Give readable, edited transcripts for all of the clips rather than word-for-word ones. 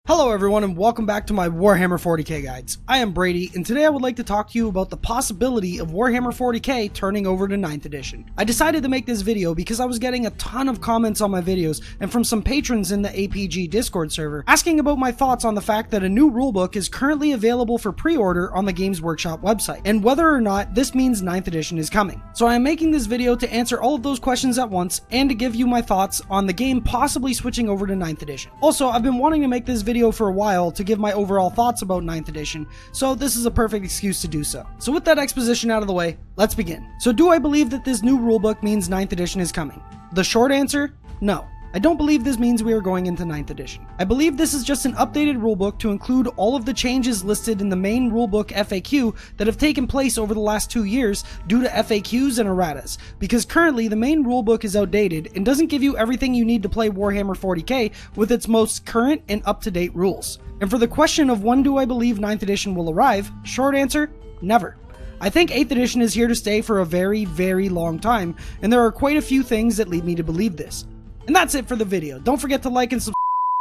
Hello everyone and welcome back to my Warhammer 40k guides. I am Brady and today I would like to talk to you about the possibility of Warhammer 40k turning over to 9th edition. I decided to make this video because I was getting a ton of comments on my videos and from some patrons in the APG Discord server asking about my thoughts on the fact that a new rulebook is currently available for pre-order on the Games Workshop website and whether or not this means 9th edition is coming. So I am making this video to answer all of those questions at once and to give you my thoughts on the game possibly switching over to 9th edition. Also, I've been wanting to make this video for a while to give my overall thoughts about 9th edition, so this is a perfect excuse to do so. So with that exposition out of the way, let's begin. So do I believe that this new rulebook means 9th edition is coming? The short answer, no. I don't believe this means we are going into 9th edition. I believe this is just an updated rulebook to include all of the changes listed in the main rulebook FAQ that have taken place over the last 2 years due to FAQs and erratas, because currently the main rulebook is outdated and doesn't give you everything you need to play Warhammer 40k with its most current and up-to-date rules. And for the question of when do I believe 9th edition will arrive, short answer, never. I think 8th edition is here to stay for a very, very long time, and there are quite a few things that lead me to believe this. And that's it for the video. Don't forget to like and subscribe.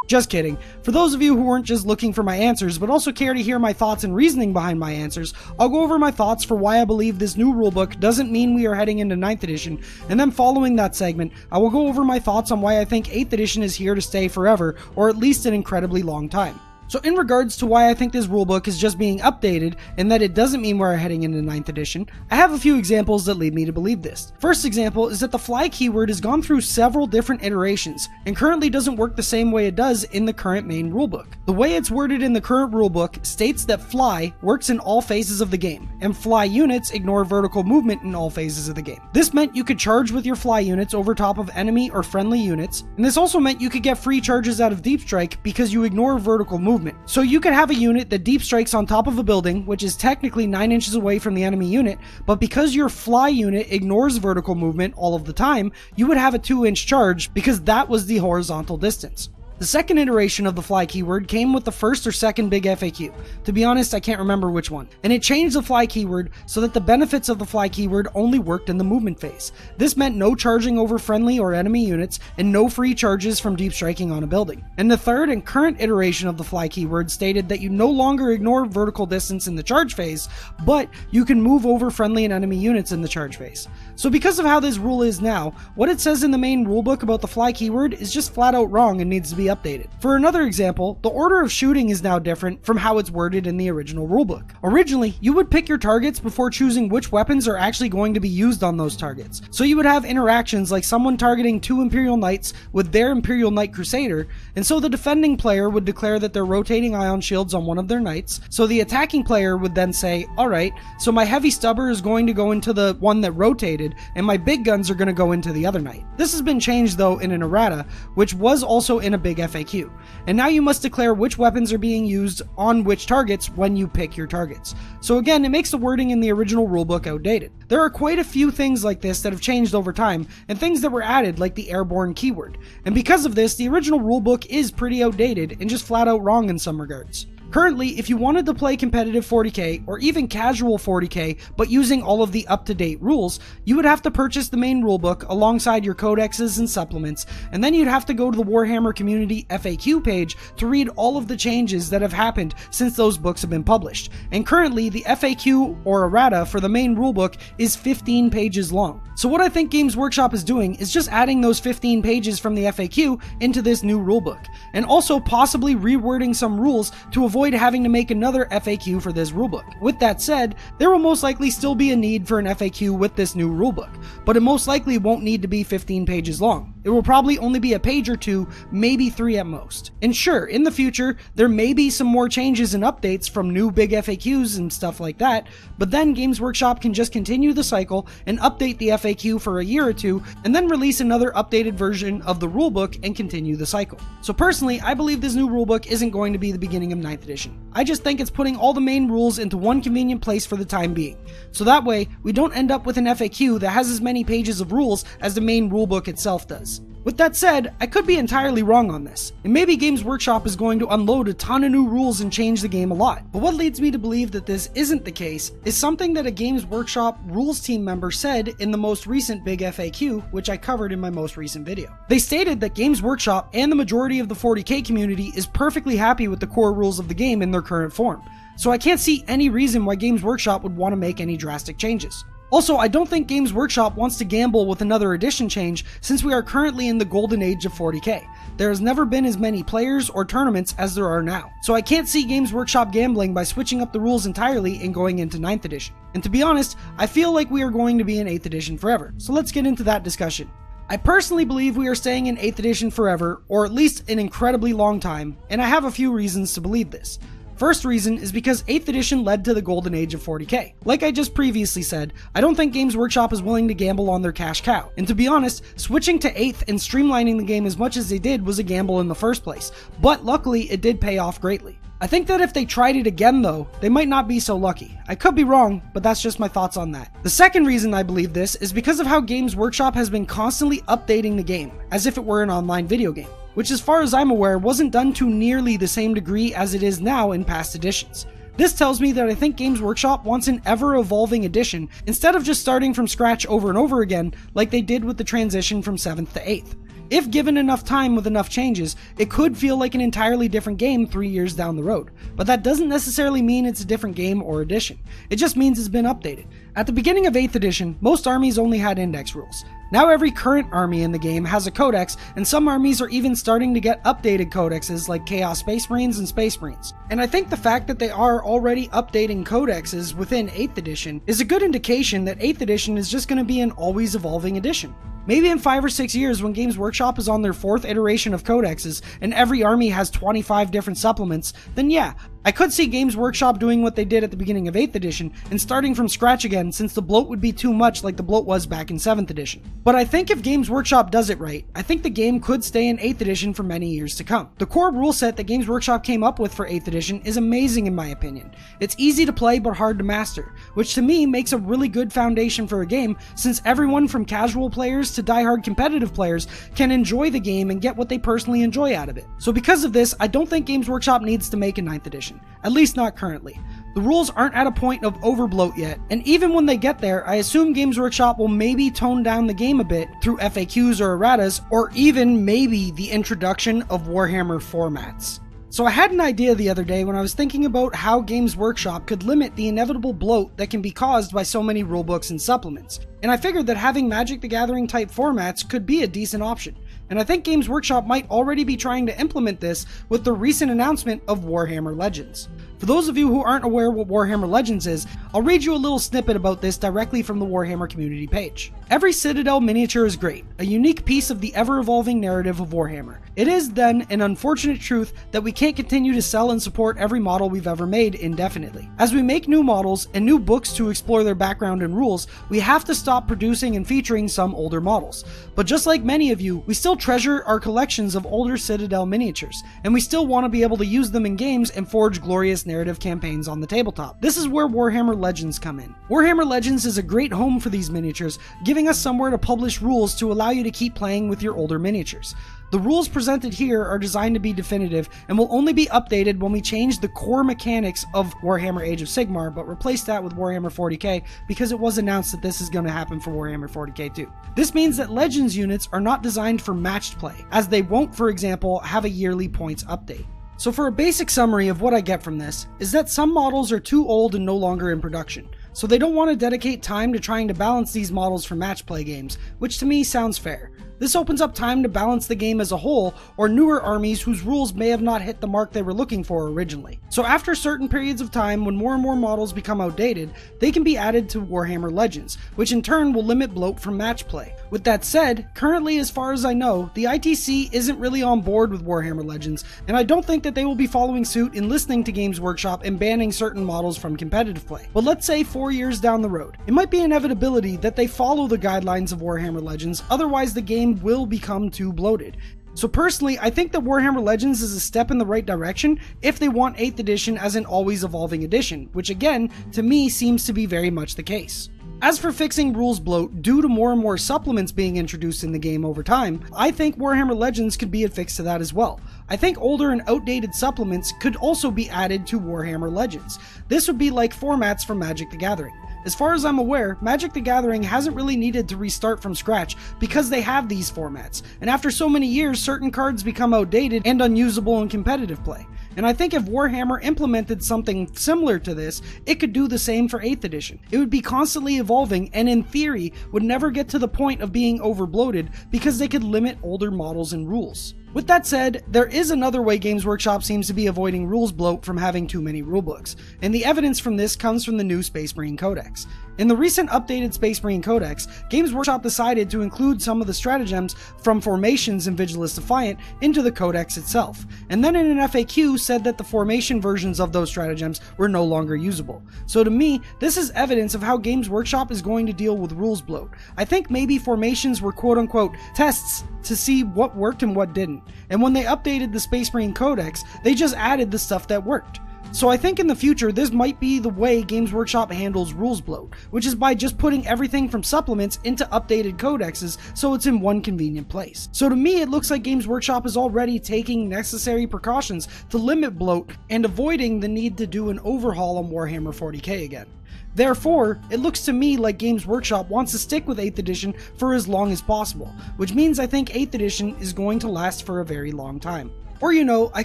Just kidding. For those of you who weren't just looking for my answers, but also care to hear my thoughts and reasoning behind my answers, I'll go over my thoughts for why I believe this new rulebook doesn't mean we are heading into 9th edition, and then following that segment, I will go over my thoughts on why I think 8th edition is here to stay forever, or at least an incredibly long time. So in regards to why I think this rulebook is just being updated and that it doesn't mean we're heading into 9th edition, I have a few examples that lead me to believe this. First example is that the fly keyword has gone through several different iterations and currently doesn't work the same way it does in the current main rulebook. The way it's worded in the current rulebook states that fly works in all phases of the game, and fly units ignore vertical movement in all phases of the game. This meant you could charge with your fly units over top of enemy or friendly units, and this also meant you could get free charges out of deep strike because you ignore vertical movement. So you could have a unit that deep strikes on top of a building, which is technically 9 inches away from the enemy unit, but because your fly unit ignores vertical movement all of the time, you would have a 2-inch charge because that was the horizontal distance. The second iteration of the fly keyword came with the first or second big FAQ. To be honest, I can't remember which one. And it changed the fly keyword so that the benefits of the fly keyword only worked in the movement phase. This meant no charging over friendly or enemy units and no free charges from deep striking on a building. And the third and current iteration of the fly keyword stated that you no longer ignore vertical distance in the charge phase, but you can move over friendly and enemy units in the charge phase. So because of how this rule is now, what it says in the main rulebook about the fly keyword is just flat out wrong and needs to be updated. For another example, the order of shooting is now different from how it's worded in the original rulebook. Originally, you would pick your targets before choosing which weapons are actually going to be used on those targets. So you would have interactions like someone targeting 2 Imperial Knights with their Imperial Knight Crusader, and so the defending player would declare that they're rotating ion shields on one of their knights, so the attacking player would then say, alright, so my heavy stubber is going to go into the one that rotated, and my big guns are going to go into the other knight. This has been changed though in an errata, which was also in a big FAQ, and now you must declare which weapons are being used on which targets when you pick your targets. So again, it makes the wording in the original rulebook outdated. There are quite a few things like this that have changed over time, and things that were added like the airborne keyword, and because of this, the original rulebook is pretty outdated and just flat out wrong in some regards. Currently, if you wanted to play competitive 40k or even casual 40k but using all of the up-to-date rules, you would have to purchase the main rulebook alongside your codexes and supplements, and then you'd have to go to the Warhammer community FAQ page to read all of the changes that have happened since those books have been published. And currently, the FAQ or errata for the main rulebook is 15 pages long. So what I think Games Workshop is doing is just adding those 15 pages from the FAQ into this new rulebook, and also possibly rewording some rules to avoid having to make another FAQ for this rulebook. With that said, there will most likely still be a need for an FAQ with this new rulebook, but it most likely won't need to be 15 pages long. It will probably only be a page or two, maybe 3 at most. And sure, in the future, there may be some more changes and updates from new big FAQs and stuff like that, but then Games Workshop can just continue the cycle and update the FAQ for a year or two, and then release another updated version of the rulebook and continue the cycle. So personally, I believe this new rulebook isn't going to be the beginning of 9th edition. I just think it's putting all the main rules into one convenient place for the time being. So that way, we don't end up with an FAQ that has as many pages of rules as the main rulebook itself does. With that said, I could be entirely wrong on this, and maybe Games Workshop is going to unload a ton of new rules and change the game a lot. But what leads me to believe that this isn't the case is something that a Games Workshop rules team member said in the most recent big FAQ, which I covered in my most recent video. They stated that Games Workshop and the majority of the 40k community is perfectly happy with the core rules of the game in their current form, so I can't see any reason why Games Workshop would want to make any drastic changes. Also, I don't think Games Workshop wants to gamble with another edition change since we are currently in the golden age of 40k. There has never been as many players or tournaments as there are now, so I can't see Games Workshop gambling by switching up the rules entirely and going into 9th edition. And to be honest, I feel like we are going to be in 8th edition forever, so let's get into that discussion. I personally believe we are staying in 8th edition forever, or at least an incredibly long time, and I have a few reasons to believe this. First reason is because 8th edition led to the golden age of 40k. Like I just previously said, I don't think Games Workshop is willing to gamble on their cash cow. And to be honest, switching to 8th and streamlining the game as much as they did was a gamble in the first place, but luckily it did pay off greatly. I think that if they tried it again though, they might not be so lucky. I could be wrong, but that's just my thoughts on that. The second reason I believe this is because of how Games Workshop has been constantly updating the game, as if it were an online video game, which as far as I'm aware wasn't done to nearly the same degree as it is now in past editions. This tells me that I think Games Workshop wants an ever-evolving edition instead of just starting from scratch over and over again like they did with the transition from 7th to 8th. If given enough time with enough changes, it could feel like an entirely different game 3 years down the road. But that doesn't necessarily mean it's a different game or edition. It just means it's been updated. At the beginning of 8th edition, most armies only had index rules. Now every current army in the game has a codex, and some armies are even starting to get updated codexes like Chaos Space Marines and Space Marines. And I think the fact that they are already updating codexes within 8th edition is a good indication that 8th edition is just going to be an always evolving edition. Maybe in 5 or 6 years when Games Workshop is on their 4th iteration of codexes and every army has 25 different supplements, then yeah, I could see Games Workshop doing what they did at the beginning of 8th edition and starting from scratch again, since the bloat would be too much like the bloat was back in 7th edition. But I think if Games Workshop does it right, I think the game could stay in 8th edition for many years to come. The core rule set that Games Workshop came up with for 8th edition is amazing in my opinion. It's easy to play but hard to master, which to me makes a really good foundation for a game, since everyone from casual players to die-hard competitive players can enjoy the game and get what they personally enjoy out of it. So because of this, I don't think Games Workshop needs to make a 9th edition. At least not currently. The rules aren't at a point of overbloat yet, and even when they get there, I assume Games Workshop will maybe tone down the game a bit through FAQs or erratas, or even maybe the introduction of Warhammer formats. So I had an idea the other day when I was thinking about how Games Workshop could limit the inevitable bloat that can be caused by so many rulebooks and supplements, and I figured that having Magic the Gathering type formats could be a decent option. And I think Games Workshop might already be trying to implement this with the recent announcement of Warhammer Legends. For those of you who aren't aware what Warhammer Legends is, I'll read you a little snippet about this directly from the Warhammer community page. Every Citadel miniature is great, a unique piece of the ever-evolving narrative of Warhammer. It is, then, an unfortunate truth that we can't continue to sell and support every model we've ever made indefinitely. As we make new models and new books to explore their background and rules, we have to stop producing and featuring some older models. But just like many of you, we still treasure our collections of older Citadel miniatures, and we still want to be able to use them in games and forge glorious narrative campaigns on the tabletop. This is where Warhammer Legends come in. Warhammer Legends is a great home for these miniatures, giving us somewhere to publish rules to allow you to keep playing with your older miniatures. The rules presented here are designed to be definitive and will only be updated when we change the core mechanics of Warhammer Age of Sigmar, but replace that with Warhammer 40k because it was announced that this is going to happen for Warhammer 40k too. This means that Legends units are not designed for matched play, as they won't, for example, have a yearly points update. So for a basic summary of what I get from this, is that some models are too old and no longer in production, so they don't want to dedicate time to trying to balance these models for match play games, which to me sounds fair. This opens up time to balance the game as a whole, or newer armies whose rules may have not hit the mark they were looking for originally. So after certain periods of time, when more and more models become outdated, they can be added to Warhammer Legends, which in turn will limit bloat from match play. With that said, currently as far as I know, the ITC isn't really on board with Warhammer Legends, and I don't think that they will be following suit in listening to Games Workshop and banning certain models from competitive play. But let's say 4 years down the road, it might be an inevitability that they follow the guidelines of Warhammer Legends, otherwise the game will become too bloated. So personally, I think that Warhammer Legends is a step in the right direction if they want 8th edition as an always evolving edition, which again, to me seems to be very much the case. As for fixing rules bloat due to more and more supplements being introduced in the game over time, I think Warhammer Legends could be a fix to that as well. I think older and outdated supplements could also be added to Warhammer Legends. This would be like formats from Magic the Gathering. As far as I'm aware, Magic the Gathering hasn't really needed to restart from scratch because they have these formats, and after so many years, certain cards become outdated and unusable in competitive play. And I think if Warhammer implemented something similar to this, it could do the same for 8th edition. It would be constantly evolving and in theory would never get to the point of being overbloated because they could limit older models and rules. With that said, there is another way Games Workshop seems to be avoiding rules bloat from having too many rulebooks, and the evidence from this comes from the new Space Marine Codex. In the recent updated Space Marine Codex, Games Workshop decided to include some of the stratagems from Formations and Vigilus Defiant into the Codex itself, and then in an FAQ said that the Formation versions of those stratagems were no longer usable. So to me, this is evidence of how Games Workshop is going to deal with rules bloat. I think maybe Formations were quote-unquote tests to see what worked and what didn't, and when they updated the Space Marine Codex, they just added the stuff that worked. So I think in the future, this might be the way Games Workshop handles rules bloat, which is by just putting everything from supplements into updated codexes so it's in one convenient place. So to me, it looks like Games Workshop is already taking necessary precautions to limit bloat and avoiding the need to do an overhaul on Warhammer 40k again. Therefore, it looks to me like Games Workshop wants to stick with 8th edition for as long as possible, which means I think 8th edition is going to last for a very long time. Or you know, I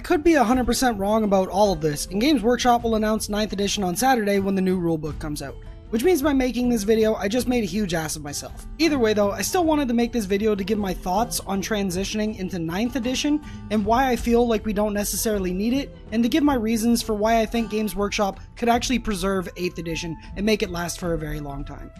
could be 100% wrong about all of this, and Games Workshop will announce 9th edition on Saturday when the new rulebook comes out. Which means by making this video, I just made a huge ass of myself. Either way though, I still wanted to make this video to give my thoughts on transitioning into 9th edition, and why I feel like we don't necessarily need it, and to give my reasons for why I think Games Workshop could actually preserve 8th edition and make it last for a very long time.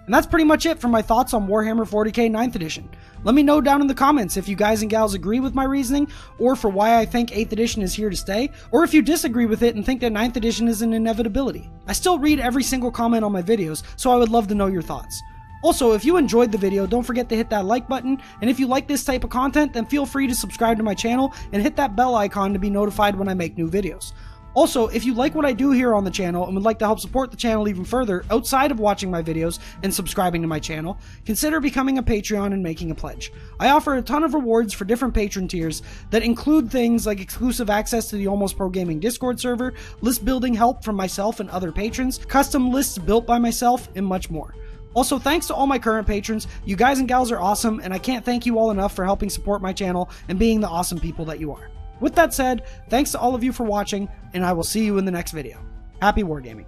And that's pretty much it for my thoughts on Warhammer 40k 9th edition. Let me know down in the comments if you guys and gals agree with my reasoning, or for why I think 8th edition is here to stay, or if you disagree with it and think that 9th edition is an inevitability. I still read every single comment on my videos, so I would love to know your thoughts. Also, if you enjoyed the video, don't forget to hit that like button, and if you like this type of content, then feel free to subscribe to my channel and hit that bell icon to be notified when I make new videos. Also, if you like what I do here on the channel and would like to help support the channel even further outside of watching my videos and subscribing to my channel, consider becoming a Patreon and making a pledge. I offer a ton of rewards for different patron tiers that include things like exclusive access to the Almost Pro Gaming Discord server, list building help from myself and other patrons, custom lists built by myself, and much more. Also, thanks to all my current patrons. You guys and gals are awesome, and I can't thank you all enough for helping support my channel and being the awesome people that you are. With that said, thanks to all of you for watching, and I will see you in the next video. Happy wargaming.